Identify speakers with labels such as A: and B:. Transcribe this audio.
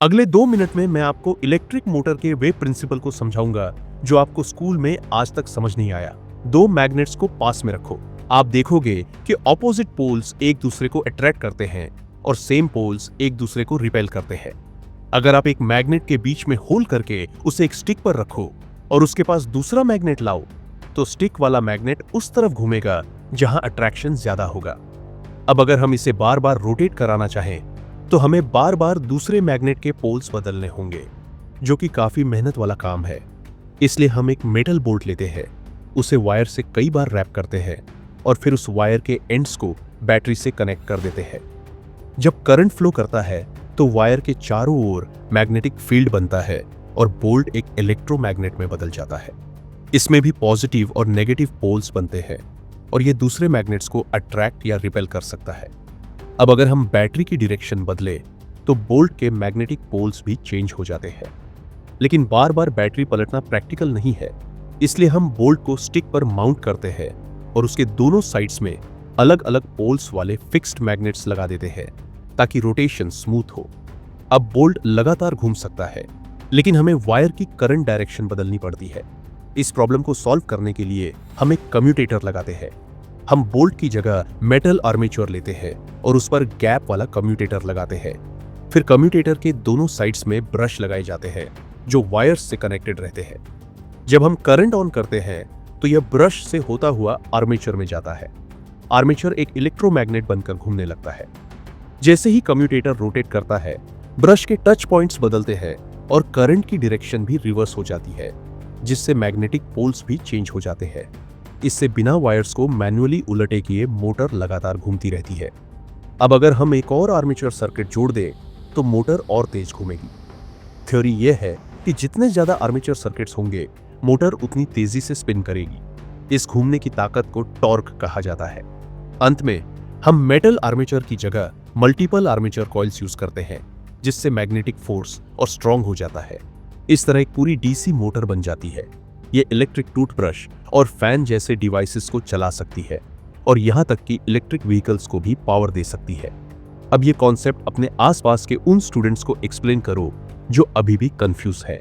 A: अगले 2 मिनट में मैं आपको इलेक्ट्रिक मोटर के वे प्रिंसिपल को समझाऊंगा जो आपको स्कूल में आज तक समझ नहीं आया। दो मैग्नेट्स को पास में रखो। आप देखोगे कि ऑपोजिट पोल्स एक दूसरे को अट्रैक्ट करते हैं और सेम पोल्स एक दूसरे को रिपेल करते हैं। अगर आप एक मैग्नेट के बीच में होल करके उसे एक स्टिक पर रखो और उसके पास दूसरा मैग्नेट लाओ, तो स्टिक वाला मैग्नेट उस तरफ घूमेगा जहां अट्रैक्शन ज्यादा होगा। अब अगर हम इसे बार बार रोटेट कराना चाहें तो हमें बार बार दूसरे मैग्नेट के पोल्स बदलने होंगे, जो कि काफी मेहनत वाला काम है। इसलिए हम एक मेटल बोल्ट लेते हैं, उसे वायर से कई बार रैप करते हैं और फिर उस वायर के एंड्स को बैटरी से कनेक्ट कर देते हैं। जब करंट फ्लो करता है तो वायर के चारों ओर मैग्नेटिक फील्ड बनता है और बोल्ट एक इलेक्ट्रोमैग्नेट में बदल जाता है। इसमें भी पॉजिटिव और नेगेटिव पोल्स बनते हैं और ये दूसरे मैग्नेट्स को अट्रैक्ट या रिपेल कर सकता है। अब अगर हम बैटरी की डायरेक्शन बदले तो बोल्ट के मैग्नेटिक पोल्स भी चेंज हो जाते हैं। लेकिन बार बार बैटरी पलटना प्रैक्टिकल नहीं है, इसलिए हम बोल्ट को स्टिक पर माउंट करते हैं और उसके दोनों साइड्स में अलग अलग पोल्स वाले फिक्स्ड मैग्नेट्स लगा देते हैं ताकि रोटेशन स्मूथ हो। अब बोल्ट लगातार घूम सकता है, लेकिन हमें वायर की करंट डायरेक्शन बदलनी पड़ती है। इस प्रॉब्लम को सॉल्व करने के लिए हम एक कम्यूटेटर लगाते हैं। हम बोल्ट की जगह मेटल आर्मेचर लेते हैं और उस पर गैप वाला कम्यूटेटर लगाते हैं। फिर कम्यूटेटर के दोनों साइड्स में ब्रश लगाए जाते हैं जो वायर्स से कनेक्टेड रहते हैं। जब हम करंट ऑन करते हैं तो यह ब्रश से होता हुआ आर्मेचर में जाता है। आर्मेचर एक इलेक्ट्रोमैग्नेट बनकर घूमने लगता है। जैसे ही कम्यूटेटर रोटेट करता है, ब्रश के टच पॉइंट्स बदलते हैं और करंट की डायरेक्शन भी रिवर्स हो जाती है, जिससे मैग्नेटिक पोल्स भी चेंज हो जाते हैं। इससे बिना वायर्स को मैन्युअली उलटे किए मोटर लगातार घूमती रहती है। अब अगर हम एक और आर्मेचर सर्किट जोड़ दें तो मोटर और तेज घूमेगी। थ्योरी यह है कि जितने ज्यादा आर्मेचर सर्किट्स होंगे, मोटर उतनी तेजी से स्पिन करेगी। इस घूमने की ताकत को टॉर्क कहा जाता है। अंत में हम मेटल आर्मेचर की जगह मल्टीपल आर्मेचर कॉइल्स यूज करते हैं, जिससे मैग्नेटिक फोर्स और स्ट्रांग हो जाता है। इस तरह एक पूरी डीसी मोटर बन जाती है। ये इलेक्ट्रिक टूथब्रश और फैन जैसे डिवाइसेस को चला सकती है और यहां तक कि इलेक्ट्रिक व्हीकल्स को भी पावर दे सकती है। अब ये कॉन्सेप्ट अपने आसपास के उन स्टूडेंट्स को एक्सप्लेन करो जो अभी भी कंफ्यूज है।